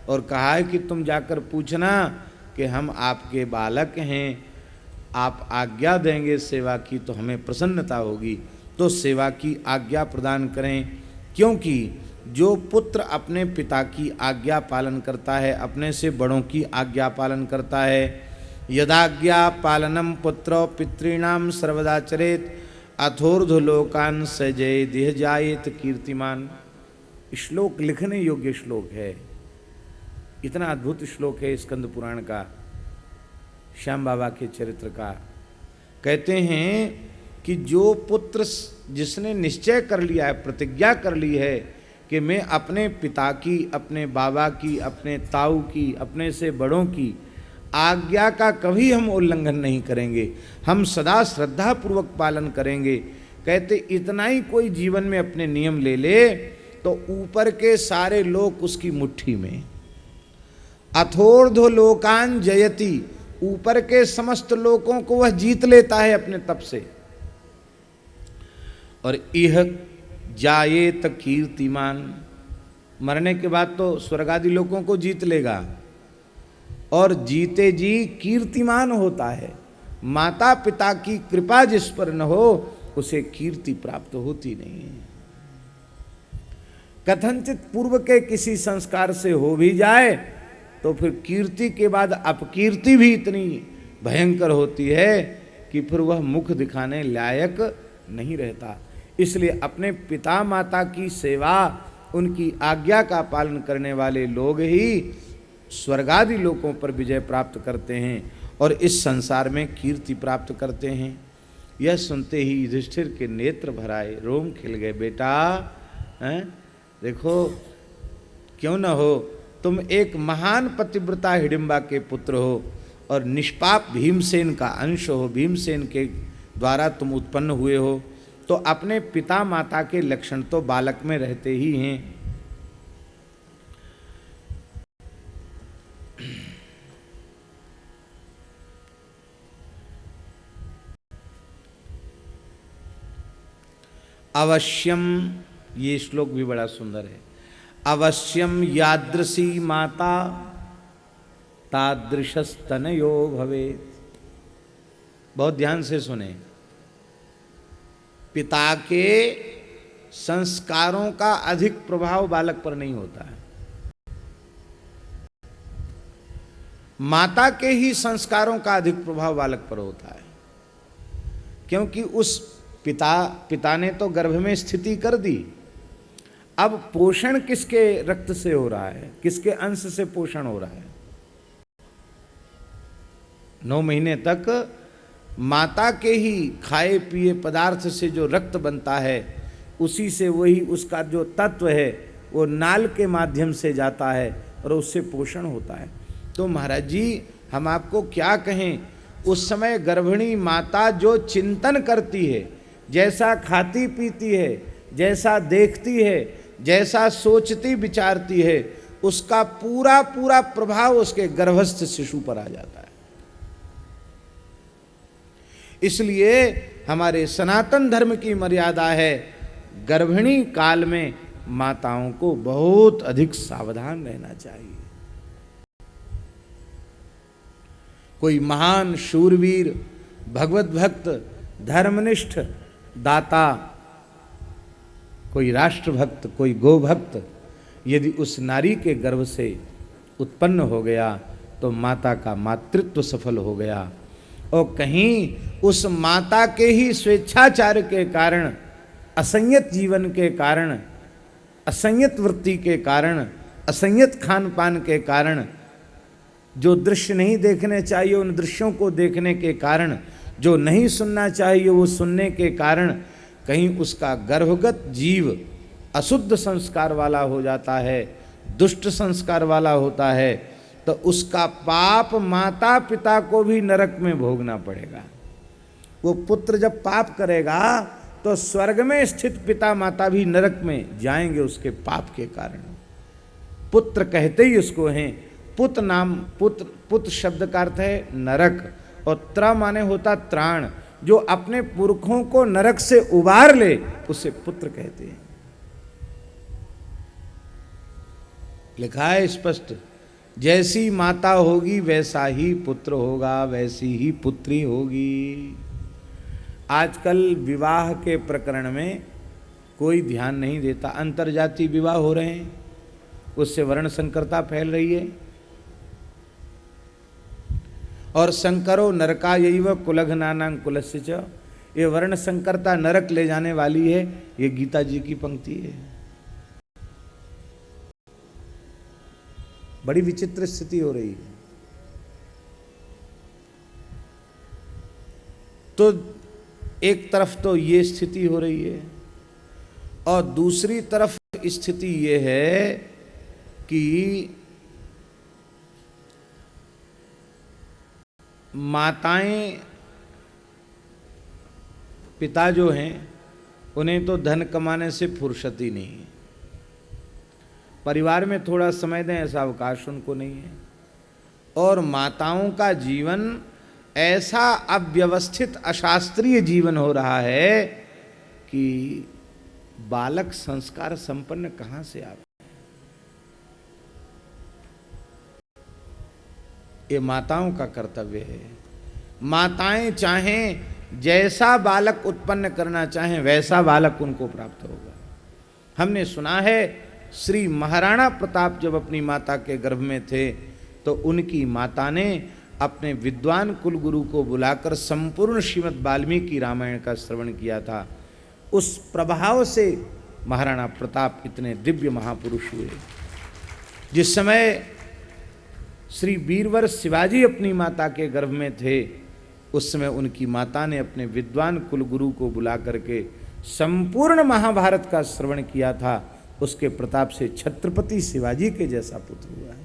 और कहा है कि तुम जाकर पूछना कि हम आपके बालक हैं, आप आज्ञा देंगे सेवा की तो हमें प्रसन्नता होगी, तो सेवा की आज्ञा प्रदान करें। क्योंकि जो पुत्र अपने पिता की आज्ञा पालन करता है, अपने से बड़ों की आज्ञा पालन करता है, यदाज्ञा पालनम पुत्र पितॄणाम सर्वदा चरेत अथोर्ध्वलोकान सजय देह जायेत कीर्तिमान। श्लोक लिखने योग्य श्लोक है, इतना अद्भुत श्लोक है स्कंद पुराण का, श्याम बाबा के चरित्र का। कहते हैं कि जो पुत्र जिसने निश्चय कर लिया है, प्रतिज्ञा कर ली है कि मैं अपने पिता की, अपने बाबा की, अपने ताऊ की, अपने से बड़ों की आज्ञा का कभी हम उल्लंघन नहीं करेंगे, हम सदा श्रद्धा पूर्वक पालन करेंगे। कहते इतना ही कोई जीवन में अपने नियम ले ले तो ऊपर के सारे लोक उसकी मुट्ठी में। अथोर्ध्व लोकान जयति, ऊपर के समस्त लोकों को वह जीत लेता है अपने तप से। और इह जायेत कीर्तिमान, मरने के बाद तो स्वर्ग आदि लोकों को जीत लेगा और जीते जी कीर्तिमान होता है। माता पिता की कृपा जिस पर न हो उसे कीर्ति प्राप्त होती नहीं है। कथनचित पूर्व के किसी संस्कार से हो भी जाए तो फिर कीर्ति के बाद अपकीर्ति भी इतनी भयंकर होती है कि फिर वह मुख दिखाने लायक नहीं रहता। इसलिए अपने पिता माता की सेवा, उनकी आज्ञा का पालन करने वाले लोग ही स्वर्गादि लोकों पर विजय प्राप्त करते हैं और इस संसार में कीर्ति प्राप्त करते हैं। यह सुनते ही युधिष्ठिर के नेत्र भराए, रोम खिल गए। बेटा हैं, देखो क्यों न हो, तुम एक महान पतिव्रता हिडिंबा के पुत्र हो और निष्पाप भीमसेन का अंश हो, भीमसेन के द्वारा तुम उत्पन्न हुए हो, तो अपने पिता माता के लक्षण तो बालक में रहते ही हैं। अवश्यम, ये श्लोक भी बड़ा सुंदर है। अवश्यम यादृशी माता तादृशस्तनयो भवेत्। बहुत ध्यान से सुने, पिता के संस्कारों का अधिक प्रभाव बालक पर नहीं होता है, माता के ही संस्कारों का अधिक प्रभाव बालक पर होता है। क्योंकि उस पिता ने तो गर्भ में स्थिति कर दी, अब पोषण किसके रक्त से हो रहा है, किसके अंश से पोषण हो रहा है। 9 महीने तक माता के ही खाए पिए पदार्थ से जो रक्त बनता है, उसी से वही उसका जो तत्व है वो नाल के माध्यम से जाता है और उससे पोषण होता है। तो महाराज जी हम आपको क्या कहें, उस समय गर्भिणी माता जो चिंतन करती है, जैसा खाती पीती है, जैसा देखती है, जैसा सोचती विचारती है, उसका पूरा पूरा प्रभाव उसके गर्भस्थ शिशु पर आ जाता है। इसलिए हमारे सनातन धर्म की मर्यादा है, गर्भिणी काल में माताओं को बहुत अधिक सावधान रहना चाहिए। कोई महान शूरवीर, भगवत भक्त, धर्मनिष्ठ दाता, कोई राष्ट्रभक्त, कोई गोभक्त यदि उस नारी के गर्भ से उत्पन्न हो गया तो माता का मातृत्व सफल हो गया। और कहीं उस माता के ही स्वेच्छाचार के कारण, असंयत जीवन के कारण, असंयत वृत्ति के कारण, असंयत खान पान के कारण, जो दृश्य नहीं देखने चाहिए उन दृश्यों को देखने के कारण, जो नहीं सुनना चाहिए वो सुनने के कारण, कहीं उसका गर्भगत जीव अशुद्ध संस्कार वाला हो जाता है, दुष्ट संस्कार वाला होता है, तो उसका पाप माता पिता को भी नरक में भोगना पड़ेगा। वो पुत्र जब पाप करेगा तो स्वर्ग में स्थित पिता माता भी नरक में जाएंगे उसके पाप के कारण। पुत्र कहते ही उसको हैं, पुत नाम, पुत्र शब्द का अर्थ है नरक, और त्र माने होता त्राण, जो अपने पुरखों को नरक से उबार ले उसे पुत्र कहते हैं। लिखा है स्पष्ट, जैसी माता होगी वैसा ही पुत्र होगा, वैसी ही पुत्री होगी। आजकल विवाह के प्रकरण में कोई ध्यान नहीं देता, अंतर्जातीय विवाह हो रहे हैं, उससे वर्ण संकरता फैल रही है। और संकरो नरकायैव कुलघ्नानां कुलस्य च, ये वर्ण संकरता नरक ले जाने वाली है, ये गीता जी की पंक्ति है। बड़ी विचित्र स्थिति हो रही है। तो एक तरफ तो ये स्थिति हो रही है और दूसरी तरफ स्थिति ये है कि माताएं, पिता जो हैं उन्हें तो धन कमाने से फुर्सत ही नहीं है, परिवार में थोड़ा समय दें ऐसा अवकाश उनको नहीं है। और माताओं का जीवन ऐसा अव्यवस्थित अशास्त्रीय जीवन हो रहा है कि बालक संस्कार संपन्न कहां से आ, ये माताओं का कर्तव्य है। माताएं चाहें जैसा बालक उत्पन्न करना चाहें वैसा बालक उनको प्राप्त होगा। हमने सुना है श्री महाराणा प्रताप जब अपनी माता के गर्भ में थे तो उनकी माता ने अपने विद्वान कुलगुरु को बुलाकर संपूर्ण श्रीमद् वाल्मीकि रामायण का श्रवण किया था। उस प्रभाव से महाराणा प्रताप इतने दिव्य महापुरुष हुए। जिस समय श्री वीरवर शिवाजी अपनी माता के गर्भ में थे उस समय उनकी माता ने अपने विद्वान कुलगुरु को बुला करके संपूर्ण महाभारत का श्रवण किया था। उसके प्रताप से छत्रपति शिवाजी के जैसा पुत्र हुआ है।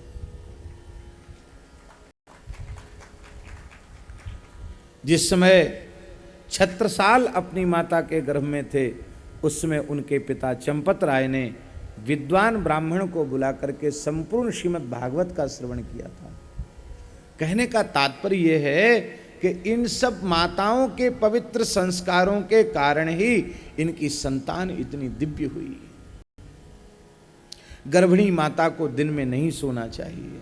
जिस समय छत्रसाल अपनी माता के गर्भ में थे उस समय उनके पिता चंपत राय ने विद्वान ब्राह्मण को बुला करके संपूर्ण श्रीमद् भागवत का श्रवण किया था। कहने का तात्पर्य यह है कि इन सब माताओं के पवित्र संस्कारों के कारण ही इनकी संतान इतनी दिव्य हुई। गर्भिणी माता को दिन में नहीं सोना चाहिए,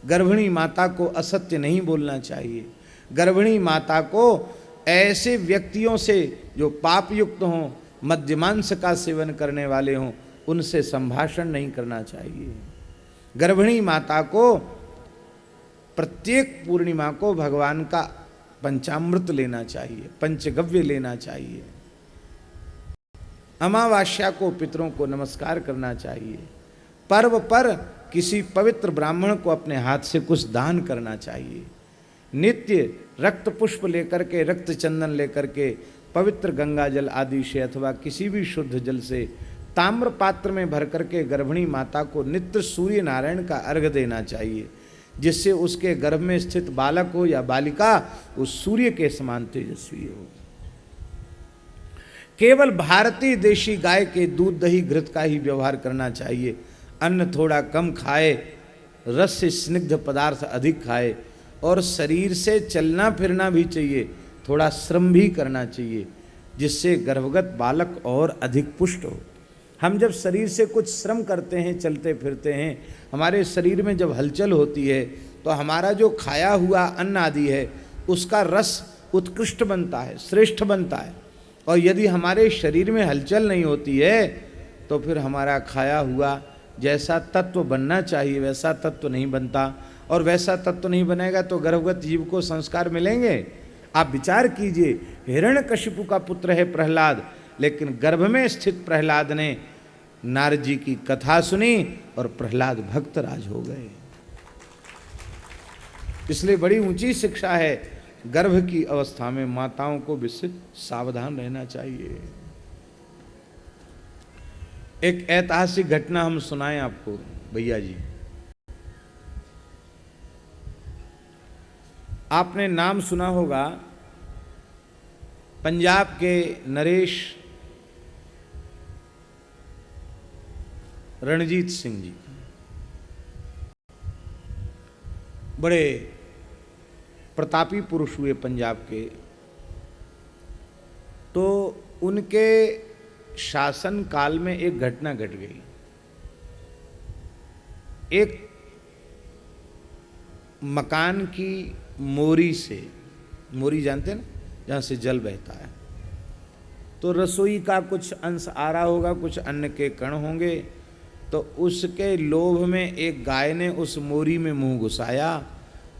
गर्भिणी माता को असत्य नहीं बोलना चाहिए, गर्भिणी माता को ऐसे व्यक्तियों से जो पाप युक्त हों, मद्यमांस का सेवन करने वाले हों, उनसे संभाषण नहीं करना चाहिए। गर्भिणी माता को प्रत्येक पूर्णिमा को भगवान का पंचामृत लेना चाहिए, पंचगव्य लेना चाहिए। अमावास्या को पितरों को नमस्कार करना चाहिए। पर्व पर किसी पवित्र ब्राह्मण को अपने हाथ से कुछ दान करना चाहिए। नित्य रक्त पुष्प लेकर के, रक्त चंदन लेकर के पवित्र गंगा जल आदि से अथवा किसी भी शुद्ध जल से ताम्र पात्र में भर करके गर्भिणी माता को नित्य सूर्य नारायण का अर्घ्य देना चाहिए, जिससे उसके गर्भ में स्थित बालक हो या बालिका उस सूर्य के समान तेजस्वी हो। केवल भारतीय देशी गाय के दूध दही घृत का ही व्यवहार करना चाहिए। अन्न थोड़ा कम खाए, रस से स्निग्ध पदार्थ अधिक खाए और शरीर से चलना फिरना भी चाहिए, थोड़ा श्रम भी करना चाहिए, जिससे गर्भगत बालक और अधिक पुष्ट हो। हम जब शरीर से कुछ श्रम करते हैं, चलते फिरते हैं, हमारे शरीर में जब हलचल होती है तो हमारा जो खाया हुआ अन्न आदि है उसका रस उत्कृष्ट बनता है, श्रेष्ठ बनता है। और यदि हमारे शरीर में हलचल नहीं होती है तो फिर हमारा खाया हुआ जैसा तत्व बनना चाहिए वैसा तत्व नहीं बनता, और वैसा तत्व नहीं बनेगा तो गर्भगत जीव को संस्कार मिलेंगे। आप विचार कीजिए, हिरण्यकशिपु का पुत्र है प्रहलाद, लेकिन गर्भ में स्थित प्रहलाद ने नारद जी की कथा सुनी और प्रहलाद भक्तराज हो गए। इसलिए बड़ी ऊंची शिक्षा है, गर्भ की अवस्था में माताओं को विशेष सावधान रहना चाहिए। एक ऐतिहासिक घटना हम सुनाएं आपको भैया जी। आपने नाम सुना होगा पंजाब के नरेश रणजीत सिंह जी, बड़े प्रतापी पुरुष हुए पंजाब के। तो उनके शासन काल में एक घटना घट गई। एक मकान की मोरी से, मोरी जानते हैं ना, जहाँ से जल बहता है, तो रसोई का कुछ अंश आ रहा होगा, कुछ अन्न के कण होंगे, तो उसके लोभ में एक गाय ने उस मोरी में मुंह घुसाया,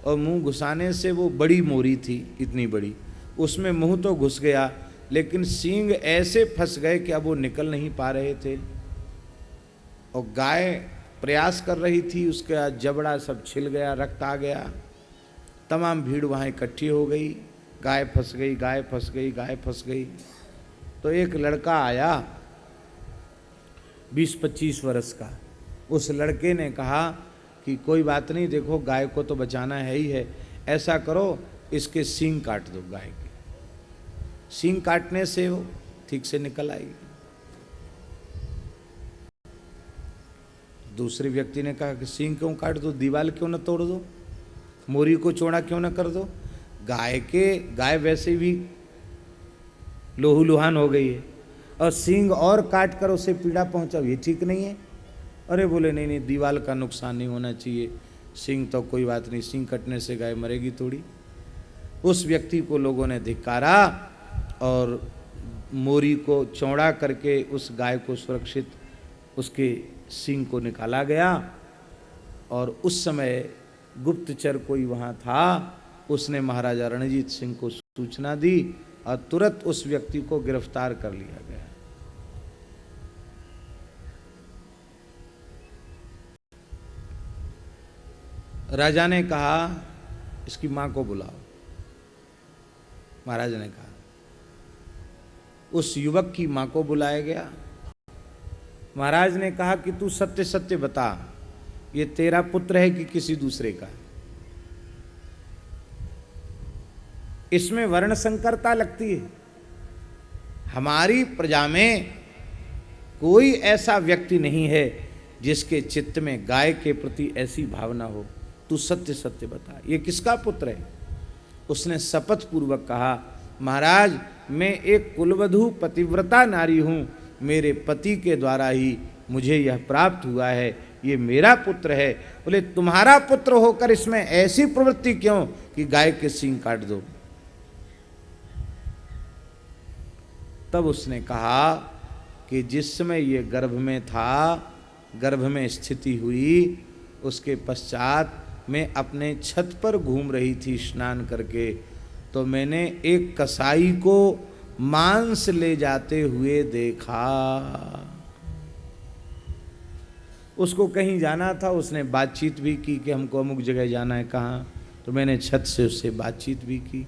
और मुंह घुसाने से, वो बड़ी मोरी थी, इतनी बड़ी, उसमें मुंह तो घुस गया, लेकिन सींग ऐसे फंस गए कि अब वो निकल नहीं पा रहे थे। और गाय प्रयास कर रही थी, उसका जबड़ा सब छिल गया, रक्त आ गया, तमाम भीड़ वहाँ इकट्ठी हो गई, गाय फंस गई, गाय फंस गई, गाय फंस गई। तो एक लड़का आया 20-25 वर्ष का, उस लड़के ने कहा कि कोई बात नहीं, देखो गाय को तो बचाना है ही है, ऐसा करो इसके सींग काट दो, गाय के सींग काटने से वो ठीक से निकल आएगी। दूसरे व्यक्ति ने कहा कि सींग क्यों काट दो, दीवार क्यों न तोड़ दो, मोरी को चौड़ा क्यों न कर दो, गाय वैसे भी लोहू लुहान हो गई है, और सींग और काट कर उसे पीड़ा पहुंचाओ, ये ठीक नहीं है। अरे बोले नहीं नहीं, दीवार का नुकसान नहीं होना चाहिए, सींग तो कोई बात नहीं, सींग कटने से गाय मरेगी थोड़ी। उस व्यक्ति को लोगों ने धिक्कारा और मोरी को चौड़ा करके उस गाय को सुरक्षित, उसके सींग को निकाला गया। और उस समय गुप्तचर कोई वहाँ था, उसने महाराजा रणजीत सिंह को सूचना दी और तुरंत उस व्यक्ति को गिरफ्तार कर लिया गया। राजा ने कहा इसकी मां को बुलाओ। महाराज ने कहा, उस युवक की मां को बुलाया गया। महाराज ने कहा कि तू सत्य सत्य बता, ये तेरा पुत्र है कि किसी दूसरे का? इसमें वर्ण संकरता लगती है। हमारी प्रजा में कोई ऐसा व्यक्ति नहीं है जिसके चित्त में गाय के प्रति ऐसी भावना हो। तू सत्य सत्य बता, ये किसका पुत्र है? उसने शपथ पूर्वक कहा, महाराज मैं एक कुलवधू पतिव्रता नारी हूं, मेरे पति के द्वारा ही मुझे यह प्राप्त हुआ है, ये मेरा पुत्र है। बोले तुम्हारा पुत्र होकर इसमें ऐसी प्रवृत्ति क्यों कि गाय के सींग काट दो? तब उसने कहा कि जिस समय ये गर्भ में था, गर्भ में स्थिति हुई, उसके पश्चात मैं अपने छत पर घूम रही थी स्नान करके, तो मैंने एक कसाई को मांस ले जाते हुए देखा। उसको कहीं जाना था, उसने बातचीत भी की कि हमको अमुक जगह जाना है, कहाँ, तो मैंने छत से उससे बातचीत भी की।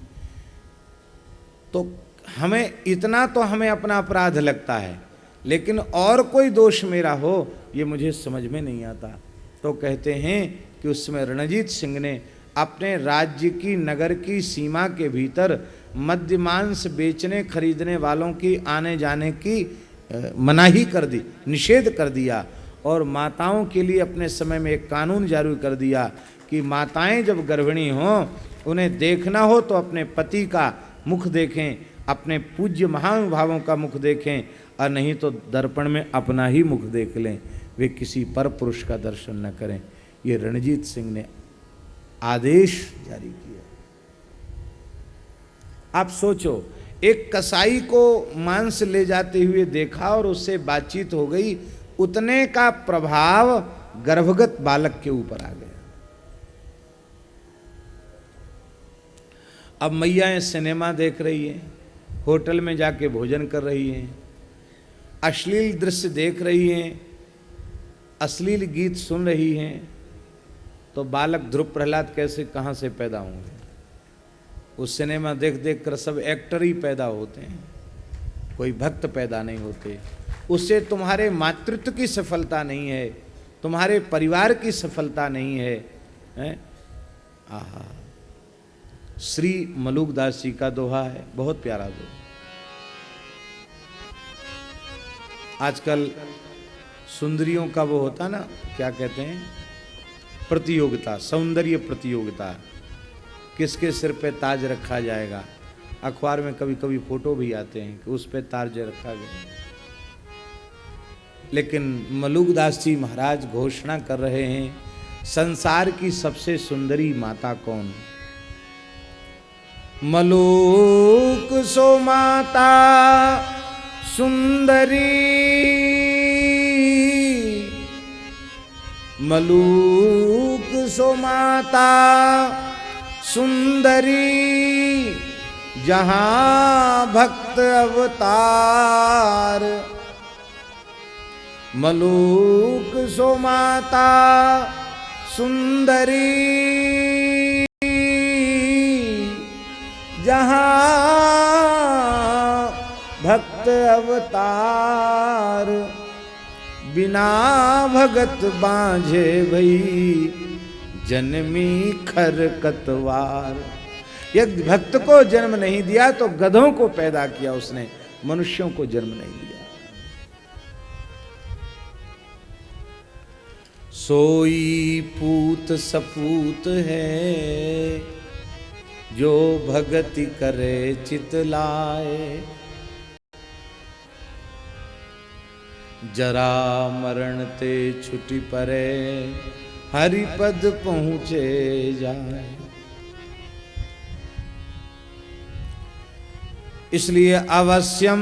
तो हमें इतना तो हमें अपना अपराध लगता है, लेकिन और कोई दोष मेरा हो ये मुझे समझ में नहीं आता। तो कहते हैं कि उस समय रणजीत सिंह ने अपने राज्य की, नगर की सीमा के भीतर मद्य मांस बेचने खरीदने वालों की आने जाने की मनाही कर दी, निषेध कर दिया। और माताओं के लिए अपने समय में एक कानून जारी कर दिया कि माताएं जब गर्भिणी हों, उन्हें देखना हो तो अपने पति का मुख देखें, अपने पूज्य महानुभावों का मुख देखें, और नहीं तो दर्पण में अपना ही मुख देख लें, वे किसी पर पुरुष का दर्शन न करें। ये रणजीत सिंह ने आदेश जारी किया। आप सोचो, एक कसाई को मांस ले जाते हुए देखा और उससे बातचीत हो गई, उतने का प्रभाव गर्भगत बालक के ऊपर आ गया। अब मैयाएं सिनेमा देख रही हैं, होटल में जाके भोजन कर रही हैं, अश्लील दृश्य देख रही हैं, अश्लील गीत सुन रही हैं, तो बालक ध्रुव प्रहलाद कैसे कहाँ से पैदा होंगे? उस सिनेमा देख देख कर सब एक्टर ही पैदा होते हैं, कोई भक्त पैदा नहीं होते। उससे तुम्हारे मातृत्व की सफलता नहीं है, तुम्हारे परिवार की सफलता नहीं है, हैं? आहा, श्री मलुकदास जी का दोहा है, बहुत प्यारा दोहा। आजकल सुंदरियों का वो होता ना, क्या कहते हैं, प्रतियोगिता, सौंदर्य प्रतियोगिता, किसके सिर पे ताज रखा जाएगा। अखबार में कभी कभी फोटो भी आते हैं कि उस पे ताज रखा गया। लेकिन मलुकदास जी महाराज घोषणा कर रहे हैं, संसार की सबसे सुंदरी माता कौन? मलूक सो माता सुंदरी, मलूक सो माता सुंदरी, जहां भक्त अवतार। मलूक सो माता सुंदरी, जहां भक्त अवतार। बिना भगत बांझे भई जन्मी खरकतवार। एक भक्त को जन्म नहीं दिया तो गधों को पैदा किया उसने, मनुष्यों को जन्म नहीं दिया। सोई पूत सपूत है, जो भगति करे चित लाए। जरा मरण ते छुटी परे, हरिपद पहुँचे जाए। इसलिए अवश्यम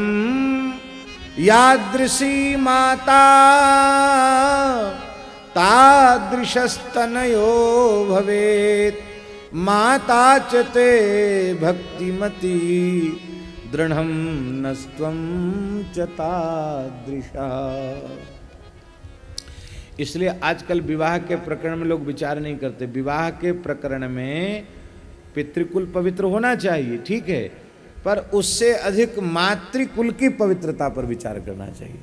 यादृशी माता, तादृशस्तनयो भवेत्। माता च ते भक्तिमती, दृढ़ं नस्त्वं च तादृशा। इसलिए आजकल विवाह के प्रकरण में लोग विचार नहीं करते। विवाह के प्रकरण में पितृकुल पवित्र होना चाहिए, ठीक है, पर उससे अधिक मातृकुल की पवित्रता पर विचार करना चाहिए।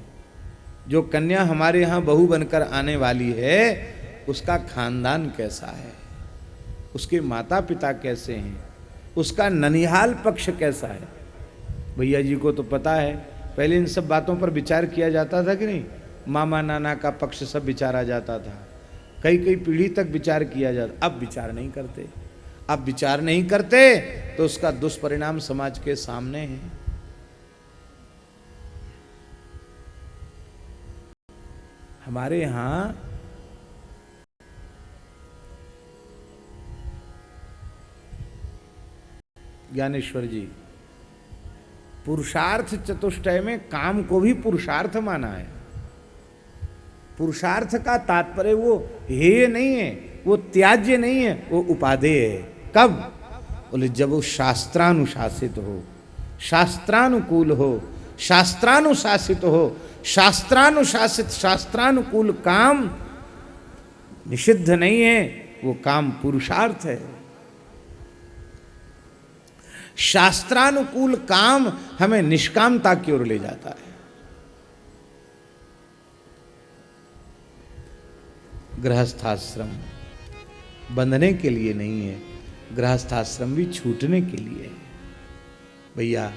जो कन्या हमारे यहाँ बहू बनकर आने वाली है, उसका खानदान कैसा है, उसके माता पिता कैसे हैं, उसका ननिहाल पक्ष कैसा है। भैया जी को तो पता है, पहले इन सब बातों पर विचार किया जाता था कि नहीं? मामा नाना का पक्ष सब विचारा जाता था, कई कई पीढ़ी तक विचार किया जाता। अब विचार नहीं करते। अब विचार नहीं करते तो उसका दुष्परिणाम समाज के सामने है। हमारे यहां ज्ञानेश्वर जी पुरुषार्थ चतुष्टय में काम को भी पुरुषार्थ माना है। पुरुषार्थ का तात्पर्य वो हेय नहीं है, वो त्याज्य नहीं है, वो उपादेय है। कब? बोले जब वो शास्त्रानुशासित हो, शास्त्रानुकूल हो, शास्त्रानुशासित हो। शास्त्रानुशासित शास्त्रानुकूल काम निषिद्ध नहीं है, वो काम पुरुषार्थ है। शास्त्रानुकूल काम हमें निष्कामता की ओर ले जाता है। गृहस्थाश्रम बंधने के लिए नहीं है, गृहस्थाश्रम भी छूटने के लिए है। भैया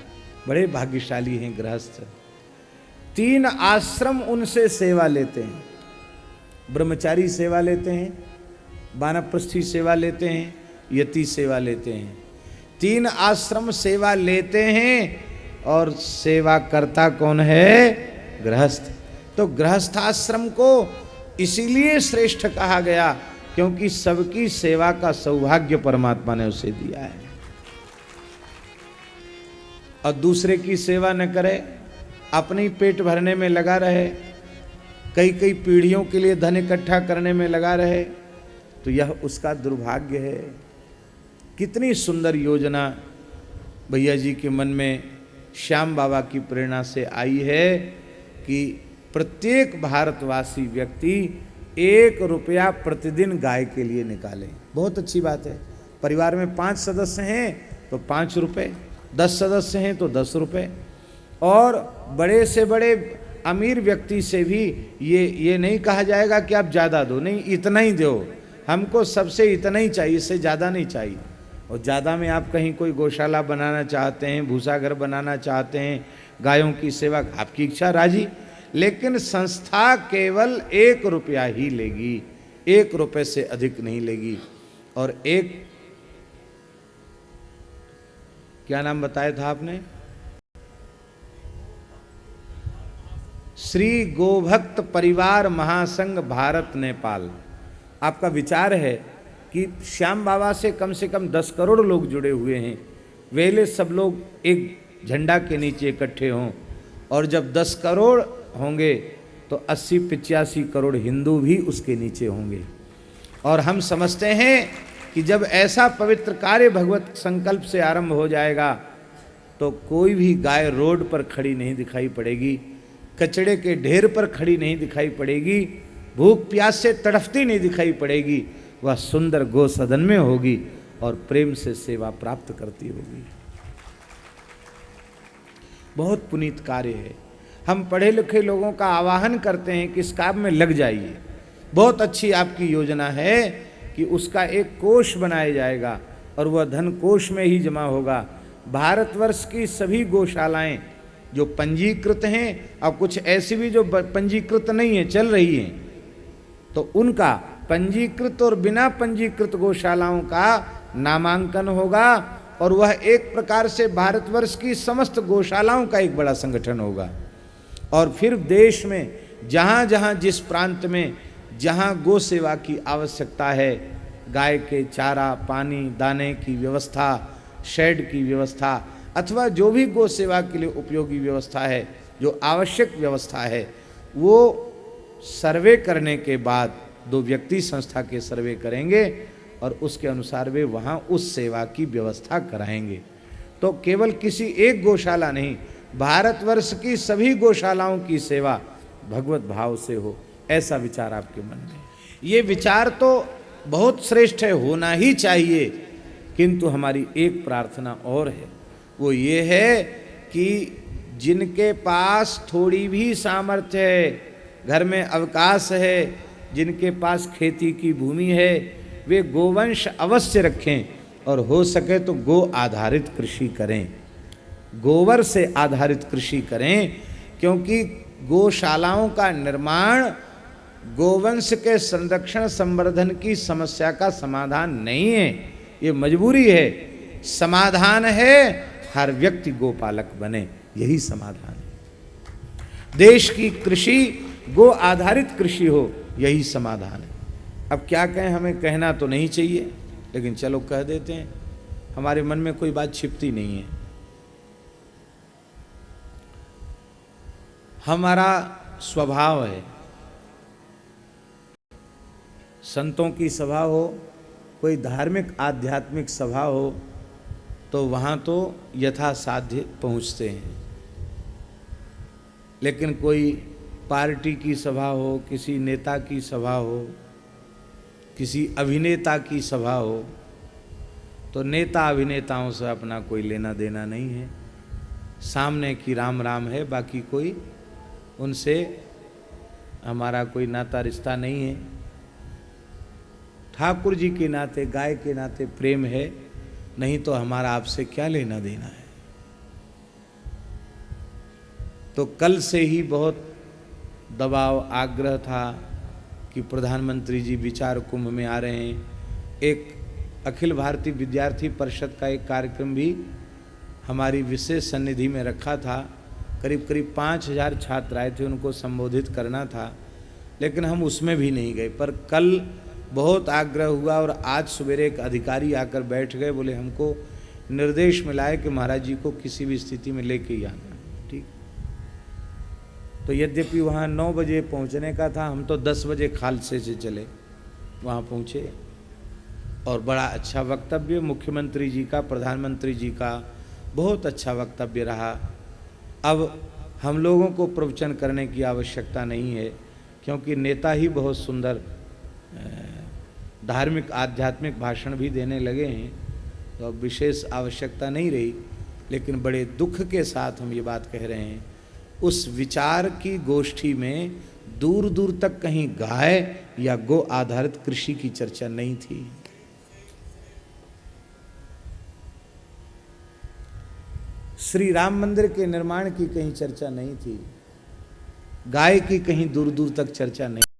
बड़े भाग्यशाली हैं गृहस्थ। 3 आश्रम उनसे सेवा लेते हैं। ब्रह्मचारी सेवा लेते हैं, वानप्रस्थी सेवा लेते हैं, यति सेवा लेते हैं। 3 आश्रम सेवा लेते हैं और सेवा करता कौन है? गृहस्थ। तो गृहस्थाश्रम को इसीलिए श्रेष्ठ कहा गया क्योंकि सबकी सेवा का सौभाग्य परमात्मा ने उसे दिया है। और दूसरे की सेवा न करे, अपनी पेट भरने में लगा रहे, कई कई पीढ़ियों के लिए धन इकट्ठा करने में लगा रहे, तो यह उसका दुर्भाग्य है। कितनी सुंदर योजना भैया जी के मन में श्याम बाबा की प्रेरणा से आई है कि प्रत्येक भारतवासी व्यक्ति 1 रुपया प्रतिदिन गाय के लिए निकाले। बहुत अच्छी बात है। परिवार में 5 सदस्य हैं तो 5 रुपये, 10 सदस्य हैं तो 10 रुपये। और बड़े से बड़े अमीर व्यक्ति से भी ये नहीं कहा जाएगा कि आप ज़्यादा दो, नहीं, इतना ही दो, हमको सबसे इतना ही चाहिए, इससे ज़्यादा नहीं चाहिए। और ज़्यादा में आप कहीं कोई गौशाला बनाना चाहते हैं, भूसा घर बनाना चाहते हैं, गायों की सेवा, आपकी इच्छा राजी, लेकिन संस्था केवल 1 रुपया ही लेगी, 1 रुपये से अधिक नहीं लेगी। और एक क्या नाम बताया था आपने? श्री गोभक्त परिवार महासंघ भारत नेपाल। आपका विचार है कि श्याम बाबा से कम 10 करोड़ लोग जुड़े हुए हैं, वेले सब लोग एक झंडा के नीचे इकट्ठे हों, और जब 10 करोड़ होंगे तो 80-85 करोड़ हिंदू भी उसके नीचे होंगे। और हम समझते हैं कि जब ऐसा पवित्र कार्य भगवत संकल्प से आरंभ हो जाएगा तो कोई भी गाय रोड पर खड़ी नहीं दिखाई पड़ेगी, कचड़े के ढेर पर खड़ी नहीं दिखाई पड़ेगी, भूख प्यास से तड़फती नहीं दिखाई पड़ेगी, वह सुंदर गो सदन में होगी और प्रेम से सेवा प्राप्त करती होगी। बहुत पुनीत कार्य है। हम पढ़े लिखे लोगों का आह्वान करते हैं कि इस काम में लग जाइए। बहुत अच्छी आपकी योजना है कि उसका एक कोष बनाया जाएगा और वह धन कोष में ही जमा होगा। भारतवर्ष की सभी गौशालाएं जो पंजीकृत हैं और कुछ ऐसी भी जो पंजीकृत नहीं है, चल रही हैं, तो उनका पंजीकृत और बिना पंजीकृत गौशालाओं का नामांकन होगा और वह एक प्रकार से भारतवर्ष की समस्त गौशालाओं का एक बड़ा संगठन होगा। और फिर देश में जहाँ जहाँ जिस प्रांत में जहाँ गौ सेवा की आवश्यकता है, गाय के चारा पानी दाने की व्यवस्था, शेड की व्यवस्था, अथवा जो भी गौ सेवा के लिए उपयोगी व्यवस्था है, जो आवश्यक व्यवस्था है, वो सर्वे करने के बाद 2 व्यक्ति संस्था के सर्वे करेंगे और उसके अनुसार वे वहाँ उस सेवा की व्यवस्था कराएंगे। तो केवल किसी एक गौशाला नहीं, भारतवर्ष की सभी गौशालाओं की सेवा भगवत भाव से हो, ऐसा विचार आपके मन में। ये विचार तो बहुत श्रेष्ठ है, होना ही चाहिए, किंतु हमारी एक प्रार्थना और है, वो ये है कि जिनके पास थोड़ी भी सामर्थ्य है, घर में अवकाश है, जिनके पास खेती की भूमि है, वे गोवंश अवश्य रखें और हो सके तो गो आधारित कृषि करें, गोबर से आधारित कृषि करें, क्योंकि गौशालाओं का निर्माण गोवंश के संरक्षण संवर्धन की समस्या का समाधान नहीं है, ये मजबूरी है। समाधान है हर व्यक्ति गोपालक बने, यही समाधान है। देश की कृषि गो आधारित कृषि हो, यही समाधान है। अब क्या कहें, हमें कहना तो नहीं चाहिए, लेकिन चलो कह देते हैं, हमारे मन में कोई बात छिपती नहीं है। हमारा स्वभाव है, संतों की सभा हो, कोई धार्मिक आध्यात्मिक सभा हो, तो वहाँ तो यथासाध्य पहुँचते हैं, लेकिन कोई पार्टी की सभा हो, किसी नेता की सभा हो, किसी अभिनेता की सभा हो, तो नेता अभिनेताओं से अपना कोई लेना देना नहीं है, सामने की राम राम है, बाकी कोई उनसे हमारा कोई नाता रिश्ता नहीं है। ठाकुर जी के नाते, गाय के नाते प्रेम है, नहीं तो हमारा आपसे क्या लेना देना है। तो कल से ही बहुत दबाव आग्रह था कि प्रधानमंत्री जी विचार कुंभ में आ रहे हैं। एक अखिल भारतीय विद्यार्थी परिषद का एक कार्यक्रम भी हमारी विशेष सन्निधि में रखा था, करीब 5000 छात्र आए थे, उनको संबोधित करना था, लेकिन हम उसमें भी नहीं गए। पर कल बहुत आग्रह हुआ और आज सवेरे एक अधिकारी आकर बैठ गए, बोले हमको निर्देश मिला है कि महाराज जी को किसी भी स्थिति में लेके ही आना। ठीक, तो यद्यपि वहाँ 9 बजे पहुँचने का था, हम तो 10 बजे खालसे से चले वहाँ पहुँचे और बड़ा अच्छा वक्तव्य मुख्यमंत्री जी का, प्रधानमंत्री जी का बहुत अच्छा वक्तव्य रहा। अब हम लोगों को प्रवचन करने की आवश्यकता नहीं है, क्योंकि नेता ही बहुत सुंदर धार्मिक आध्यात्मिक भाषण भी देने लगे हैं, तो अब विशेष आवश्यकता नहीं रही। लेकिन बड़े दुख के साथ हम ये बात कह रहे हैं, उस विचार की गोष्ठी में दूर दूर तक कहीं गाय या गो आधारित कृषि की चर्चा नहीं थी। श्री राम मंदिर के निर्माण की कहीं चर्चा नहीं थी, गाय की कहीं दूर दूर तक चर्चा नहीं।